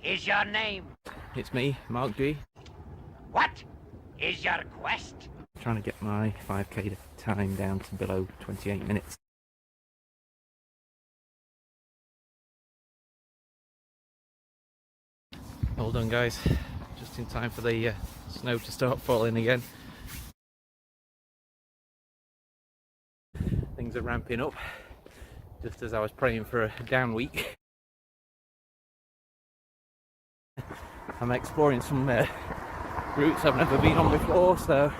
is your name? It's me, Mark G. What is your quest? Trying to get my 5k time down to below 28 minutes. All done, guys. Just in time for the snow to start falling again. Things are ramping up just as I was praying for a down week. I'm exploring some routes I've never been on before, so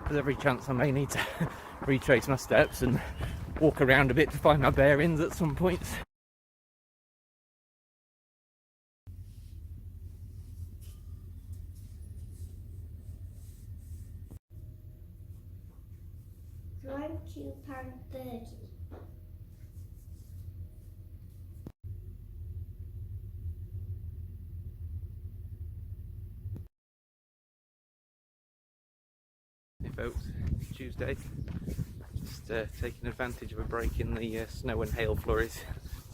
there's every chance I may need to retrace my steps and walk around a bit to find my bearings at some points. So I'm £2.30. Hey folks, it's Tuesday. Just taking advantage of a break in the snow and hail flurries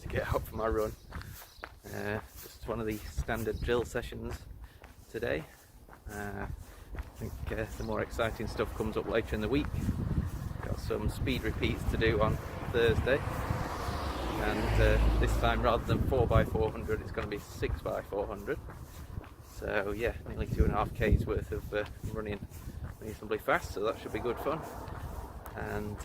to get out for my run. Just one of the standard drill sessions today. I think the more exciting stuff comes up later in the week. Got some speed repeats to do on Thursday, and this time rather than 4x400 it's going to be 6x400. So yeah, nearly 2.5k's worth of running reasonably fast, so that should be good fun. And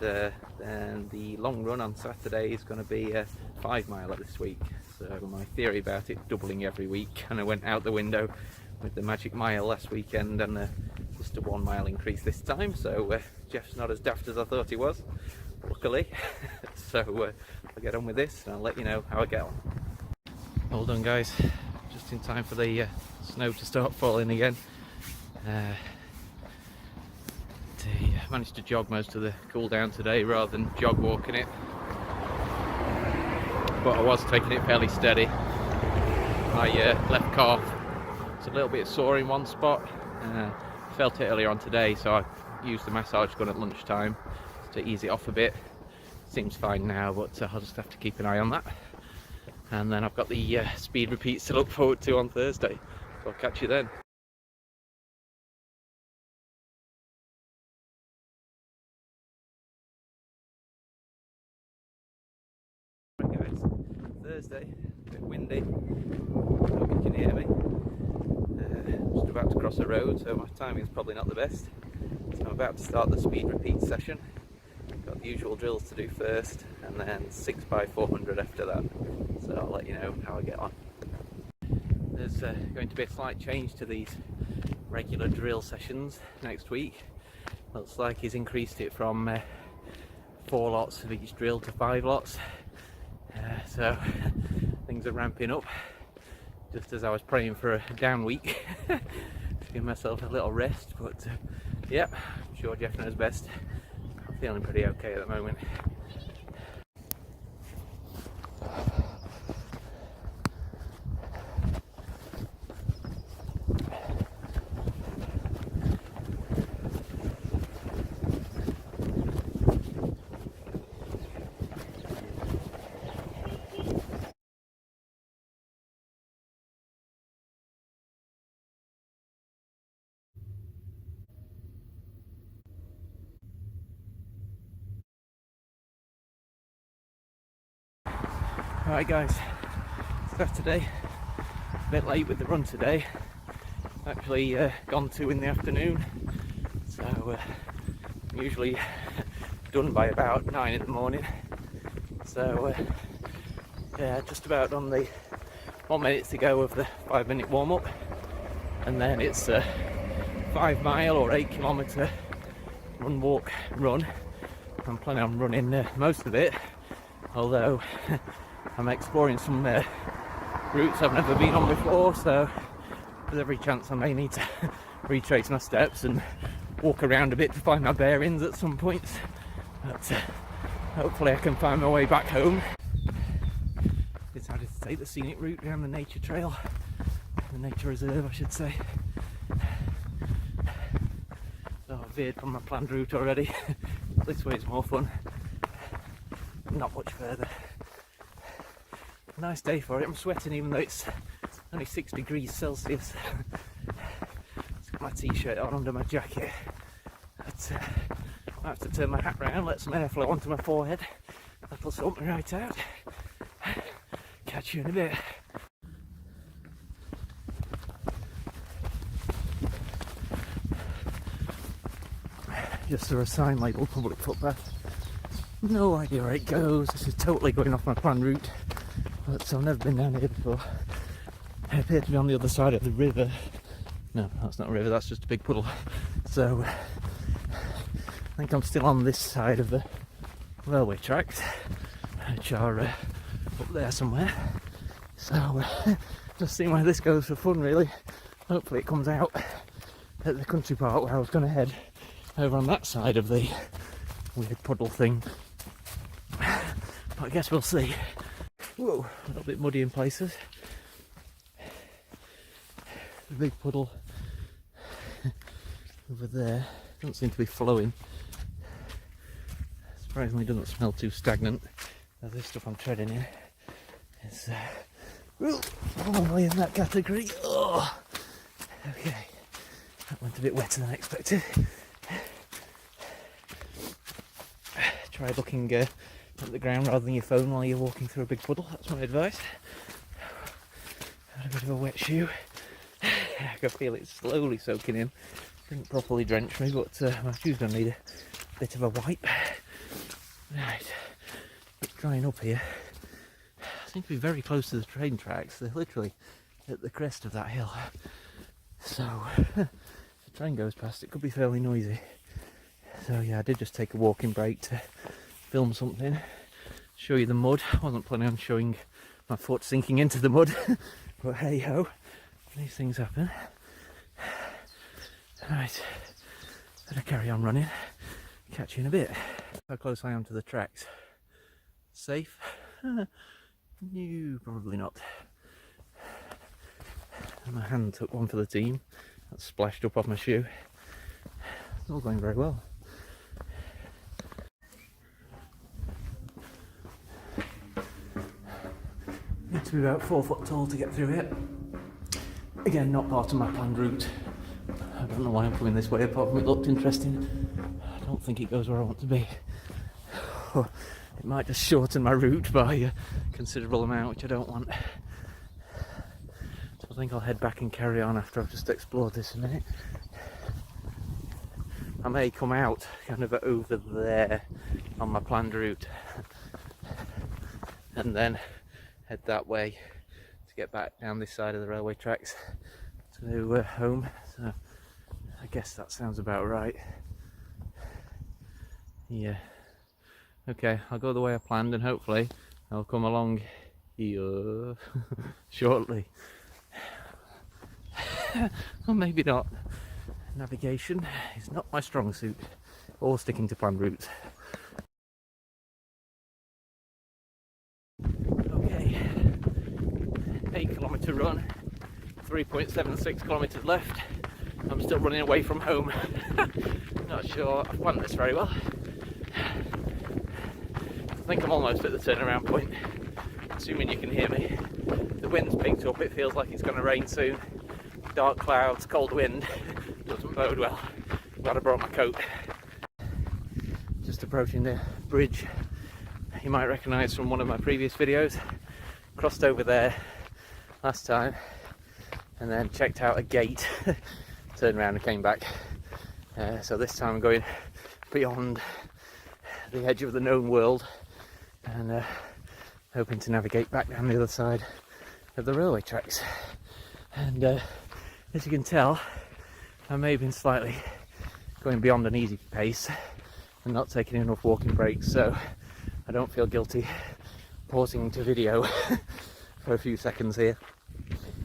then the long run on Saturday is going to be a 5-miler this week. So my theory about it doubling every week kind of went out the window with the magic mile last weekend, and just a 1 mile increase this time. So Jeff's not as daft as I thought he was, luckily. So I'll get on with this and I'll let you know how I get on. All done, guys. Just in time for the snow to start falling again. Managed to jog most of the cool down today rather than jog walking it, but I was taking it fairly steady. My left calf is a little bit sore in one spot. Felt it earlier on today, so I used the massage gun at lunchtime to ease it off a bit. Seems fine now, but I'll just have to keep an eye on that. And then I've got the speed repeats to look forward to on Thursday, so I'll catch you then. Right guys, Thursday, a bit windy, hope you can hear me. Just about to cross a road, so my timing is probably not the best. So I'm about to start the speed repeat session. Got the usual drills to do first, and then 6x400 after that. So I'll let you know how I get on. There's going to be a slight change to these regular drill sessions next week. Looks like he's increased it from 4 lots of each drill to 5 lots. So things are ramping up just as I was praying for a down week to give myself a little rest, but yeah, I'm sure Jeff knows best. I'm feeling pretty okay at the moment. Alright guys, Saturday, a bit late with the run today. Actually gone 2 in the afternoon, so I'm usually done by about 9 in the morning. So yeah, just about on the 1 minute to go of the 5-minute warm-up, and then it's a 5-mile or 8-kilometre run, walk, run. I'm planning on running most of it, although I'm exploring some routes I've never been on before, so there's every chance I may need to retrace my steps and walk around a bit to find my bearings at some points. But hopefully I can find my way back home. Decided to take the scenic route down the nature trail, the nature reserve I should say. So I've veered from my planned route already. This way is more fun, not much further. Nice day for it. I'm sweating even though it's only 6 degrees Celsius. Just got my t-shirt on under my jacket. But, I have to turn my hat round, let some airflow onto my forehead. That'll sort me right out. Catch you in a bit. Just saw a sign labelled public footpath. No idea where it goes. This is totally going off my planned route. But I've never been down here before. I appear to be on the other side of the river. No, that's not a river, that's just a big puddle. So, I think I'm still on this side of the railway tracks, which are up there somewhere. So, just seeing where this goes for fun, really. Hopefully it comes out at the country part where I was going to head over on that side of the weird puddle thing. But I guess we'll see. Whoa, a little bit muddy in places. The big puddle over there doesn't seem to be flowing. Surprisingly doesn't smell too stagnant. Now this stuff I'm treading in is probably in that category. Oh, okay, that went a bit wetter than I expected. Try looking at the ground rather than your phone while you're walking through a big puddle. That's my advice. Got a bit of a wet shoe. I can feel it slowly soaking in. Didn't properly drench me, but my shoe's going to need a bit of a wipe. Right, it's drying up here. I seem to be very close to the train tracks. They're literally at the crest of that hill. So, if the train goes past, it could be fairly noisy. So yeah, I did just take a walking break to film something, show you the mud. I wasn't planning on showing my foot sinking into the mud, but hey ho, these things happen. Right, better carry on running. Catch you in a bit. How close I am to the tracks. Safe? No, probably not. And my hand took one for the team. That splashed up off my shoe. It's all going very well. Need to be about 4 foot tall to get through it. Again, not part of my planned route. I don't know why I'm coming this way, apart from it looked interesting. I don't think it goes where I want to be. It might just shorten my route by a considerable amount, which I don't want. So I think I'll head back and carry on after I've just explored this a minute. I may come out kind of over there on my planned route and then head that way to get back down this side of the railway tracks to home. So I guess that sounds about right. Yeah. Okay, I'll go the way I planned and hopefully I'll come along here shortly. Or maybe not. Navigation is not my strong suit, or sticking to planned routes. Okay, 8-kilometre run, 3.76 kilometres left. I'm still running away from home. Not sure I've planned this very well. I think I'm almost at the turnaround point, assuming you can hear me. The wind's picked up, it feels like it's going to rain soon. Dark clouds, cold wind, doesn't bode well. Glad I brought my coat. Just approaching the bridge you might recognise from one of my previous videos. Crossed over there last time and then checked out a gate, turned around and came back. So this time I'm going beyond the edge of the known world and hoping to navigate back down the other side of the railway tracks. And as you can tell, I may have been slightly going beyond an easy pace and not taking enough walking breaks, so I don't feel guilty pausing to video for a few seconds here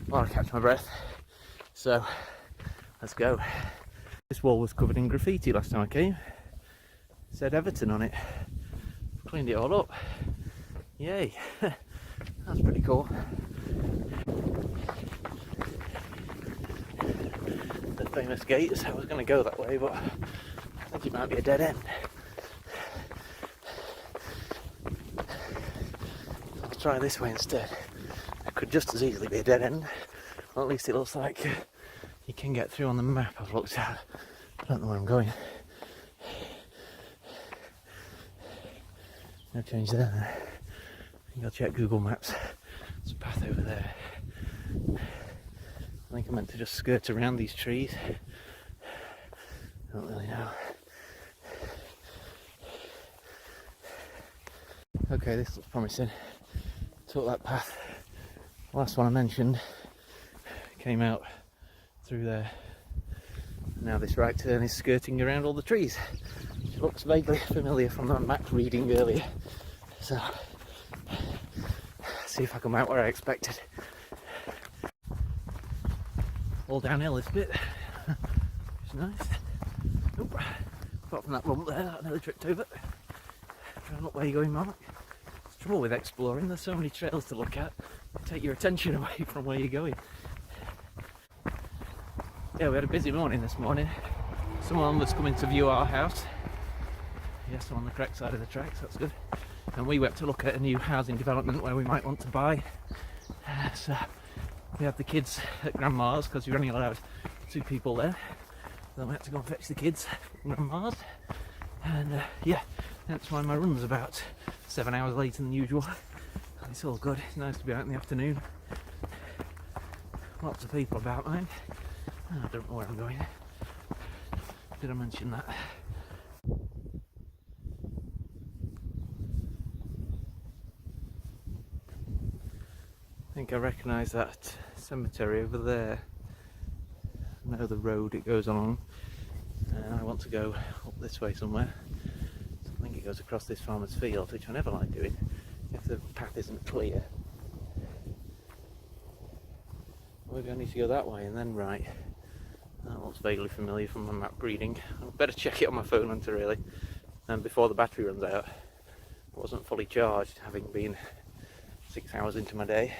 while I catch my breath. So let's go. This wall was covered in graffiti last time I came. It said Everton on it. Cleaned it all up. Yay. That's pretty cool. The famous gates. I was going to go that way, but I think it might be a dead end. I'll try this way instead. It could just as easily be a dead end. Well, at least it looks like you can get through on the map I've looked at. I don't know where I'm going. No change there. I think I'll check Google Maps. There's a path over there. I think I'm meant to just skirt around these trees. I don't really know. Okay, this looks promising. Took that path. The last one I mentioned came out through there. Now this right turn is skirting around all the trees, which looks vaguely familiar from the map reading earlier. So, see if I come out where I expected. All downhill this bit. It's nice. Oop. Apart from that lump there that I nearly tripped over. I don't know where you're going, Mark. It's trouble with exploring, there's so many trails to look at. They take your attention away from where you're going. Yeah, we had a busy morning this morning. Someone was coming to view our house. Yes, I'm on the correct side of the tracks, that's good. And we went to look at a new housing development where we might want to buy. So we had the kids at Grandma's because you're only allowed 2 people there. Then we had to go and fetch the kids from Grandma's. And yeah, that's why my run's about 7 hours later than usual. It's all good, it's nice to be out in the afternoon. Lots of people about, mind. I don't know where I'm going. Did I mention that? I think I recognise that cemetery over there. I know the road it goes along. I want to go up this way somewhere. So I think it goes across this farmer's field, which I never like doing if the path isn't clear. Maybe I need to go that way and then right. That looks vaguely familiar from my map reading. I'd better check it on my phone, hunter, really. And before the battery runs out. I wasn't fully charged, having been 6 hours into my day.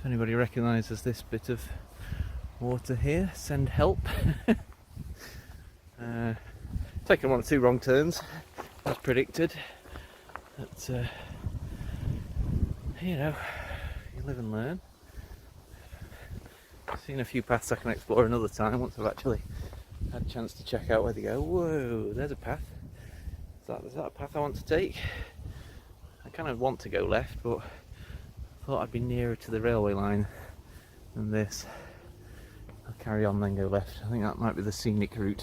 If anybody recognises this bit of water here, send help. Taken 1 or 2 wrong turns, as predicted. But you know, you live and learn. I've seen a few paths I can explore another time once I've actually had a chance to check out where they go. Whoa, there's a path. Is that a path I want to take? I kind of want to go left, but I thought I'd be nearer to the railway line than this. I'll carry on then go left. I think that might be the scenic route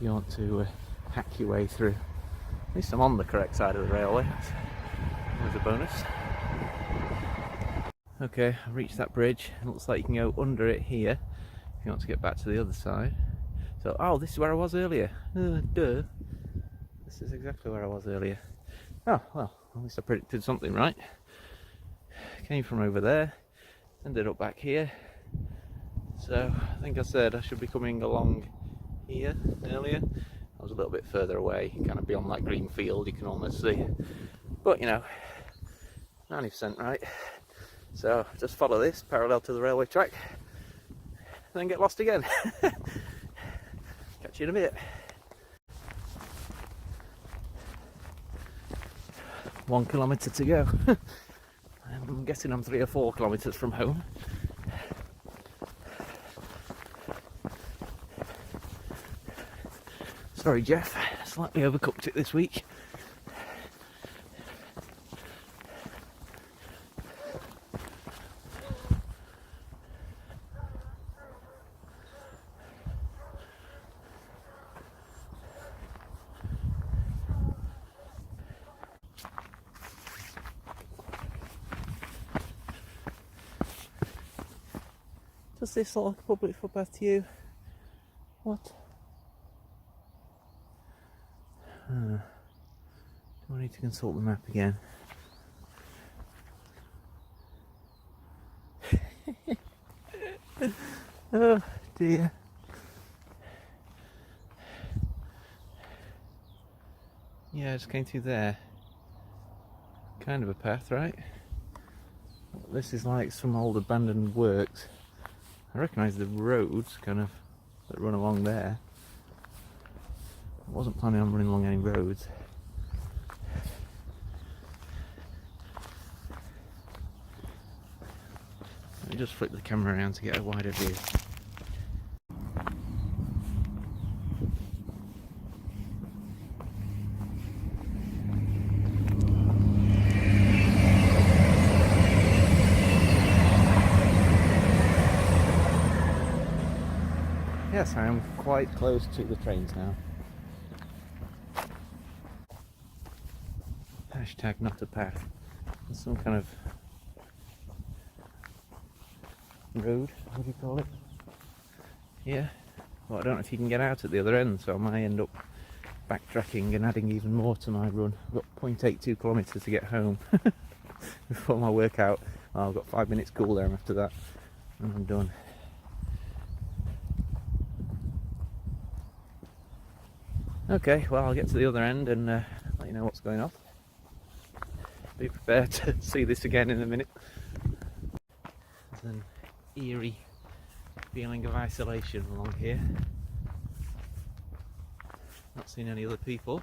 you want to hack your way through. At least I'm on the correct side of the railway. That's always a bonus. Okay, I've reached that bridge. It looks like you can go under it here if you want to get back to the other side. So, oh, this is where I was earlier. Duh. This is exactly where I was earlier. Oh, well, at least I predicted something right. Came from over there, ended up back here. So, I think I said I should be coming along here earlier. I was a little bit further away, kind of beyond that green field, you can almost see. But, you know, 90% right. So, just follow this parallel to the railway track, and then get lost again. Catch you in a bit. 1 kilometre to go. I'm guessing I'm 3 or 4 kilometres from home. Sorry, Jeff, slightly overcooked it this week. Does this look like a public footpath to you? What? Do I need to consult the map again? Oh dear. Yeah, I just came through there. Kind of a path, right? This is like some old abandoned works. I recognise the roads kind of that run along there. I wasn't planning on running along any roads. Let me just flip the camera around to get a wider view. Yes, I am quite close to the trains now. Hashtag not a path. There's some kind of road, what do you call it? Yeah. Well, I don't know if you can get out at the other end, so I might end up backtracking and adding even more to my run. I've got 0.82 kilometres to get home before my workout. Well, I've got 5 minutes cool down after that and I'm done. Okay, well, I'll get to the other end and let you know what's going on. Be prepared to see this again in a minute. There's an eerie feeling of isolation along here. Not seen any other people.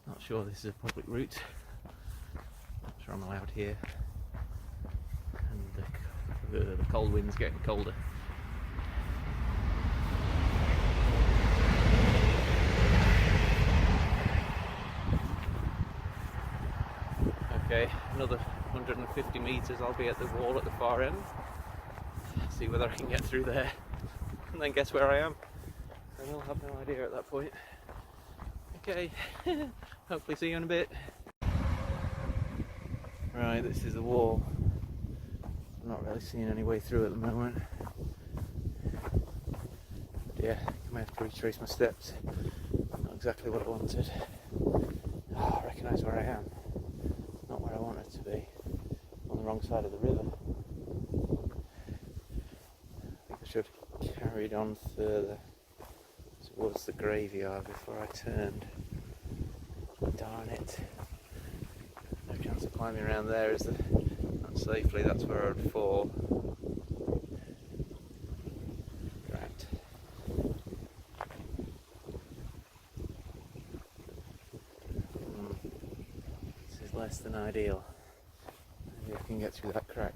Not sure this is a public route. Not sure I'm allowed here. And the cold wind's getting colder. Okay, another 150 metres, I'll be at the wall at the far end. See whether I can get through there and then guess where I am. And I'll have no idea at that point. Okay, hopefully see you in a bit. Right, this is the wall. I'm not really seeing any way through at the moment. But yeah, I may have to retrace my steps. Not exactly what I wanted. Oh, I recognise where I am. Not where I want it to be. On the wrong side of the river. I think I should have carried on further towards the graveyard before I turned. Darn it. No chance of climbing around there, is there? Not safely, that's where I'd fall. Right. This is less than ideal. Maybe I can get through that crack.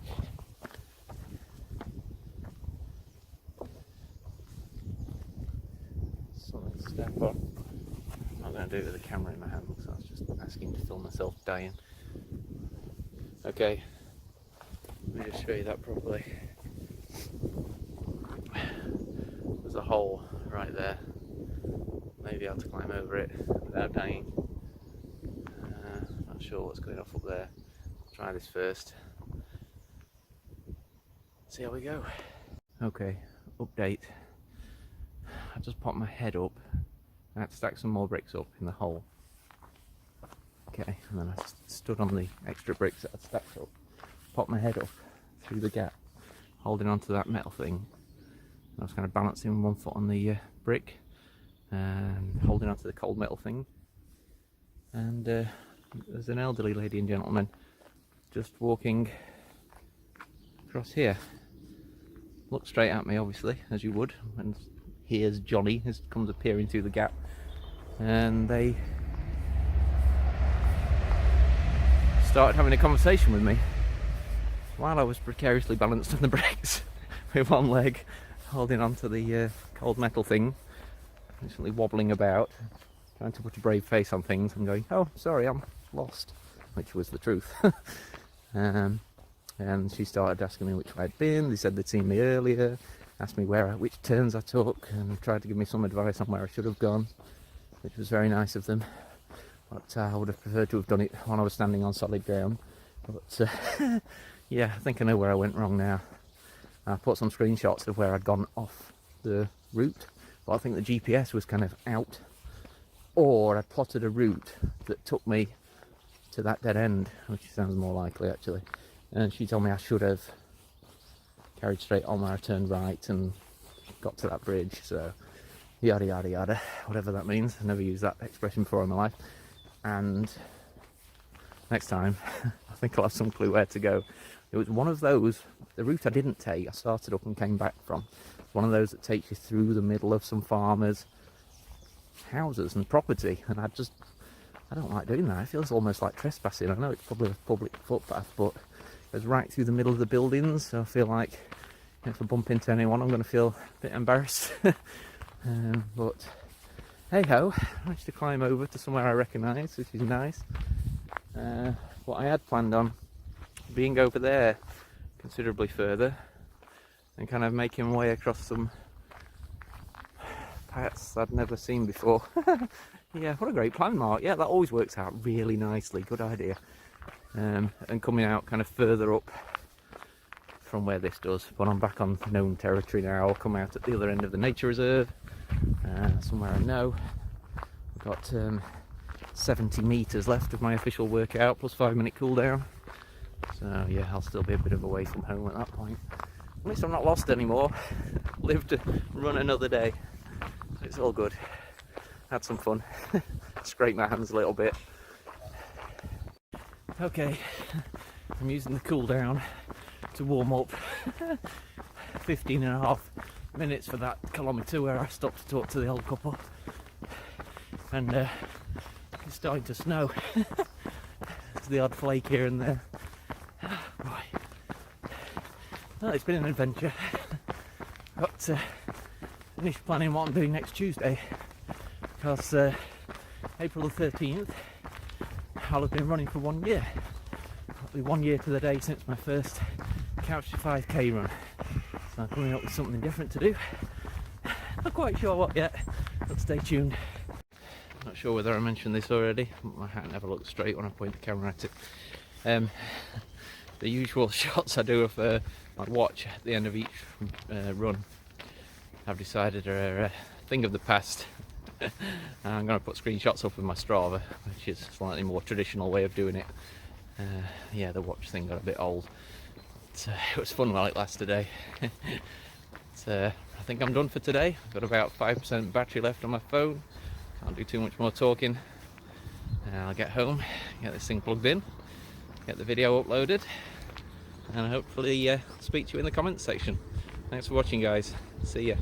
Something to step on. I'm not going to do it with the camera in my hand, so I was just asking to film myself dying. Okay, let me just show you that properly. There's a hole right there. Maybe I'll have to climb over it without dying. Not sure what's going off up there. Try this first. See how we go. Okay, update. I just popped my head up. I had to stack some more bricks up in the hole. Okay, and then I stood on the extra bricks that I'd stacked up, popped my head up through the gap, holding onto that metal thing. I was kind of balancing one foot on the brick and holding onto the cold metal thing. And there's an elderly lady and gentleman just walking across here. Looked straight at me, obviously, as you would, and here's Johnny, as comes appearing through the gap, and they started having a conversation with me while I was precariously balanced on the bricks with one leg holding onto the cold metal thing, instantly wobbling about, trying to put a brave face on things and going, oh sorry, I'm lost, which was the truth. And she started asking me which way I'd been. They said they'd seen me earlier, asked me which turns I took, and tried to give me some advice on where I should have gone, which was very nice of them. But I would have preferred to have done it when I was standing on solid ground. But yeah, I think I know where I went wrong now. I put some screenshots of where I'd gone off the route, but I think the GPS was kind of out, or I plotted a route that took me to that dead end, which sounds more likely actually. And she told me I should have carried straight on when I turned right and got to that bridge. So yada yada yada, whatever that means. I've never used that expression before in my life. And next time I think I'll have some clue where to go. It was one of those, the route I didn't take, I started up and came back from. It's one of those that takes you through the middle of some farmers' houses and property, and I don't like doing that. It feels almost like trespassing. I know it's probably a public footpath, but it goes right through the middle of the buildings, so I feel like if I bump into anyone I'm going to feel a bit embarrassed. But hey ho, I managed to climb over to somewhere I recognise, which is nice. What I had planned on being over there considerably further and kind of making my way across some paths I'd never seen before. Yeah, what a great plan, Mark. Yeah, that always works out really nicely. Good idea. And coming out kind of further up from where this does, but I'm back on known territory now. I'll come out at the other end of the nature reserve, somewhere I know. I've got 70 metres left of my official workout, plus 5-minute cooldown. So yeah, I'll still be a bit of a way from home at that point. At least I'm not lost anymore. Live to run another day. It's all good. Had some fun. Scrape my hands a little bit. Okay, I'm using the cool down to warm up. 15.5 minutes for that kilometre where I stopped to talk to the old couple. And it's starting to snow. There's the odd flake here and there. Well, it's been an adventure. Got to finish planning what I'm doing next Tuesday, because April the 13th I'll have been running for 1 year. It'll be 1 year to the day since my first couch to 5k run, so I'm coming up with something different to do. Not quite sure what yet, but stay tuned. Not sure whether I mentioned this already. My hat never looks straight when I point the camera at it. The usual shots I do of my watch at the end of each run, I've decided are a thing of the past. I'm going to put screenshots up with my Strava, which is a slightly more traditional way of doing it. Yeah, the watch thing got a bit old. It was fun while it lasted, eh? I think I'm done for today. I've got about 5% battery left on my phone. Can't do too much more talking. I'll get home, get this thing plugged in, get the video uploaded, and hopefully speak to you in the comments section. Thanks for watching, guys. See ya.